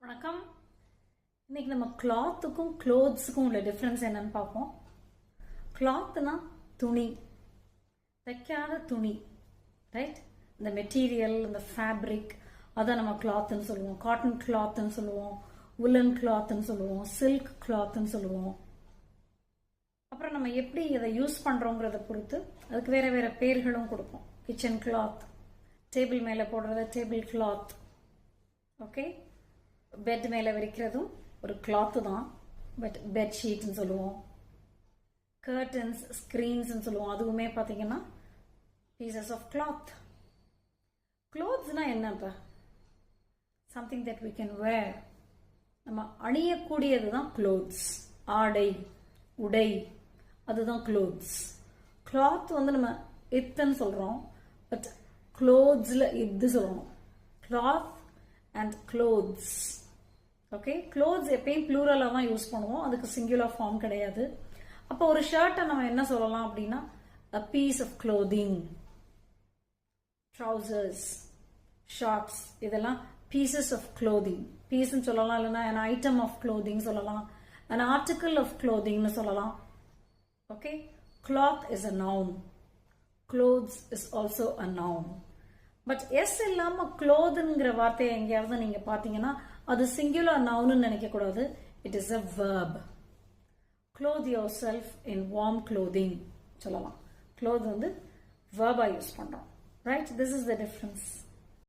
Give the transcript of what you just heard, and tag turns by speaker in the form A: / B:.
A: வணக்கம். இன்னைக்கு நம்ம கிளாத்துக்கும் க்ளோத்ஸுக்கும் உள்ள டிஃப்ரென்ஸ் என்னன்னு பார்ப்போம். கிளாத்னா துணி, தைக்காத துணி, ரைட்? இந்த மெட்டீரியல், இந்த ஃபேப்ரிக், அதை நம்ம கிளாத்னு சொல்லுவோம். காட்டன் கிளாத்னு சொல்லுவோம், உல்லன் கிளாத்னு சொல்லுவோம், சில்க் கிளாத்னு சொல்லுவோம். அப்புறம் நம்ம எப்படி இதை யூஸ் பண்றோங்கிறத பொறுத்து அதுக்கு வேற வேற பேர்களும் கொடுப்போம். கிச்சன் கிளாத், டேபிள் மேலே போடுறது டேபிள் கிளாத், ஓகே. பெட் மேலே விரிக்கிறதும் ஒரு கிளாத்து தான், பட் பெட்ஷீட்னு சொல்லுவோம். கர்டன்ஸ், ஸ்க்ரீன்ஸ்னு சொல்லுவோம், அதுவுமே பார்த்தீங்கன்னா பீசஸ் ஆஃப் கிளாத். க்ளோத்ஸ்னா என்னப்பா? Something that we can wear, நம்ம அணியக்கூடியது தான் க்ளோத்ஸ். ஆடை, உடை, அதுதான் க்ளோத்ஸ். கிளாத் வந்து நம்ம இத்துன்னு சொல்றோம், பட் க்ளோத்ஸ்ல இது சொல்லணும். Cloth and clothes, okay. Clothes எப்பயும் ப்ளூரலாக தான் யூஸ் பண்ணுவோம், அதுக்கு சிங்குலர் ஃபார்ம் கிடையாது. அப்போ ஒரு ஷர்ட்டை நம்ம என்ன சொல்லலாம் அப்படின்னா a piece of clothing. trousers, shorts, இதெல்லாம் pieces of clothing. பீஸ்ன்னு சொல்லலாம், இல்லைன்னா an item of clothing சொல்லலாம், an article of clothing சொல்லலாம், okay. cloth is a noun, clothes is also a noun. But S இல்லாம க்ளோத்ங்கிற வார்த்தையை எங்கேயாவது நீங்க பாத்தீங்கன்னா அது சிங்குலர் நவுன்னு நினைக்க கூடாது. It is a verb. clothe yourself in warm clothing சொல்லலாம். cloth வந்து verb யூஸ் பண்றோம், right? This is the difference.